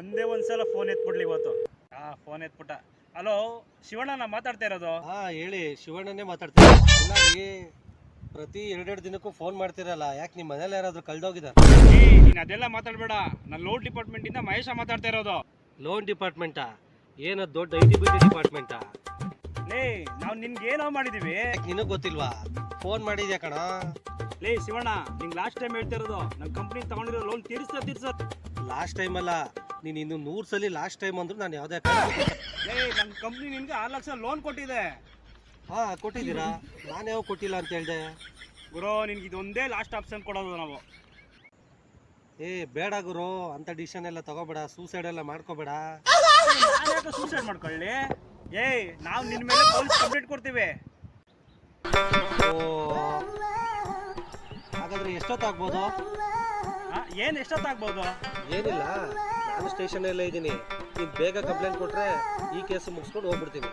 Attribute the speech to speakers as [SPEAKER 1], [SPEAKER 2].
[SPEAKER 1] ಒಂದೇ ಒಂದ್ಸಲ ಫೋನ್ ಎತ್ಬಿಡ್ಲಿ ಇವತ್ತು. ಫೋನ್ ಎತ್ಬಿಟ್ಟ. ಹಲೋ ಶಿವಣ್ಣ, ನಾ ಮಾತಾಡ್ತಾ ಇರೋದು.
[SPEAKER 2] ಹೇಳಿ, ಶಿವಣ್ಣನೇ ಮಾತಾಡ್ತೀನಿ. ಇಲ್ಲ ರೀ, ಪ್ರತಿ 2 ದಿನಕ್ಕೂ ಫೋನ್ ಮಾಡ್ತಿರಲ್ಲ, ಯಾಕೆ ನಿಮ್ಮ ಮನೇಲಿ ಯಾರಾದ್ರೂ ಕಳ್ದೋಗಿದಾರ?
[SPEAKER 1] ನೀನ್ ಅದೆಲ್ಲ ಮಾತಾಡ್ಬೇಡ. ನಾನು ಲೋನ್ ಡಿಪಾರ್ಟ್ಮೆಂಟ್ ಇಂದ ಮಹೇಶ ಮಾತಾಡ್ತಾ ಇರೋದು.
[SPEAKER 2] ಲೋನ್ ಡಿಪಾರ್ಟ್ಮೆಂಟಾ? ಏನದು ದೊಡ್ಡ ಐಟಿ ಡಿಪಾರ್ಟ್ಮೆಂಟಾ?
[SPEAKER 1] ನಾವು ನಿನ್ಗೆ ಏನೋ ಮಾಡಿದೀವಿ.
[SPEAKER 2] ನಿನಗ್ ಗೊತ್ತಿಲ್ವಾ? ಫೋನ್ ಮಾಡಿದ್ಯಾ ಕಣ.
[SPEAKER 1] ಶಿವಣ್ಣ, ನಿಂಗೆ ಲಾಸ್ಟ್ ಟೈಮ್ ಹೇಳ್ತಾ ಇರೋದು, ನಮ್ಮ ಕಂಪ್ನಿ ತಗೊಂಡಿರೋ ಲೋನ್ ತೀರ್ಸ.
[SPEAKER 2] ಲಾಸ್ಟ್ ಟೈಮ್ ಅಲ್ಲ, ನೀನು ಇನ್ನು 100 ಸಲ ಲಾಸ್ಟ್ ಟೈಮ್ ಅಂದ್ರು ನಾನು ಯಾವ್ದೇ
[SPEAKER 1] ನಮ್ಮ ಕಂಪ್ನಿ ನಿನ್ಗೆ 6 ಲಕ್ಷ ಲೋನ್ ಕೊಟ್ಟಿದೆ.
[SPEAKER 2] ಕೊಟ್ಟಿದ್ದೀರಾ? ನಾನು ಯಾವ ಕೊಟ್ಟಿಲ್ಲ ಅಂತ ಹೇಳ್ದೆ
[SPEAKER 1] ಗುರು. ನಿನ್ಗೆ ಇದೊಂದೇ ಲಾಸ್ಟ್ ಆಪ್ಷನ್ ಕೊಡೋದು ನಾವು.
[SPEAKER 2] ಬೇಡ ಗುರು, ಅಂತ ಡಿಸಿಷನ್ ಎಲ್ಲ ತಗೋಬೇಡ, ಸೂಸೈಡ್ ಎಲ್ಲ ಮಾಡ್ಕೋಬೇಡ.
[SPEAKER 1] ಸೂಸೈಡ್ ಮಾಡ್ಕೊಳ್ಳಿ. ನಾವು ನಿನ್ ಮೇಲೆ ಪೊಲೀಸ್ ಕಂಪ್ಲೇಂಟ್ ಕೊಡ್ತೀವಿ.
[SPEAKER 2] ಹಾಗಾದ್ರೆ ಎಷ್ಟೊತ್ತಾಗ್ಬೋದು?
[SPEAKER 1] ಎಷ್ಟೊತ್ತಾಗ್ಬೋದು?
[SPEAKER 2] ಏನಿಲ್ಲ, ನಾನು ಸ್ಟೇಷನ್ ಎಲ್ಲ ಇದ್ದೀನಿ. ನೀನು ಬೇಗ ಕಂಪ್ಲೇಂಟ್ ಕೊಟ್ರೆ ಈ ಕೇಸ್ ಮುಗಿಸ್ಕೊಂಡು ಹೋಗ್ಬಿಡ್ತೀನಿ.